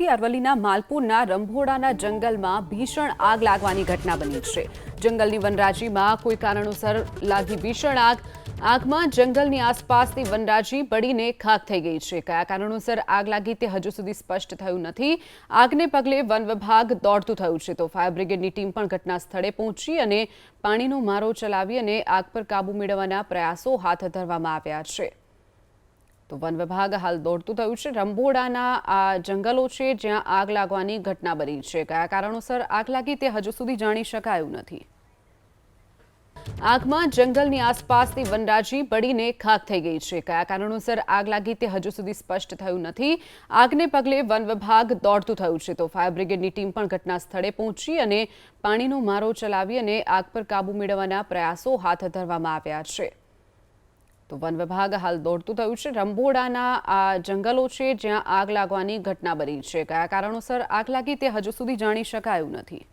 સુરતથી અરવલ્લીના માલપુરના રંભોડાના જંગલમાં ભીષણ આગ લાગવાની ઘટના બની છે। જંગલની વનરાજીમાં કોઈ કારણોસર લાગી ભીષણ આગમાં જંગલની આસપાસની વનરાજી બળીને ખાખ થઈ ગઈ છે। કયા કારણોસર આગ લાગી તે હજુ સુધી સ્પષ્ટ થયું નથી। આગને પગલે વન વિભાગ દોડતું થયું છે, તો ફાયર બ્રિગેડની ટીમ પણ ઘટના સ્થળે પહોંચી અને પાણીનો મારો ચલાવી અને આગ પર કાબૂ મેળવવાના પ્રયાસો હાથ ધરવામાં આવ્યા છે। તો વન વિભાગ હાલ દોડતું થયું છે। રંભોડાના આ જંગલો છે જ્યાં આગ લાગવાની ઘટના બની છે। કયા કારણોસર આગ લાગી તે હજુ સુધી જાણી શકાયું નથી। આગમાં જંગલની આસપાસની વનરાજી બળીને ખાખ થઈ ગઈ છે। કયા કારણોસર આગ લાગી તે હજુ સુધી સ્પષ્ટ થયું નથી। આગને પગલે વન વિભાગ દોડતું થયું છે, તો ફાયર બ્રિગેડની ટીમ પણ ઘટના સ્થળે પહોંચી અને પાણીનો મારો ચલાવી અને આગ પર કાબૂ મેળવવાના પ્રયાસો હાથ ધરવામાં આવ્યા છે। તો વન વિભાગ હાલ દોડતું થયું છે। રંભોડાના આ જંગલો છે જ્યાં આગ લાગવાની ઘટના બની છે। કયા કારણોસર આગ લાગી તે હજુ સુધી જાણી શકાયું નથી।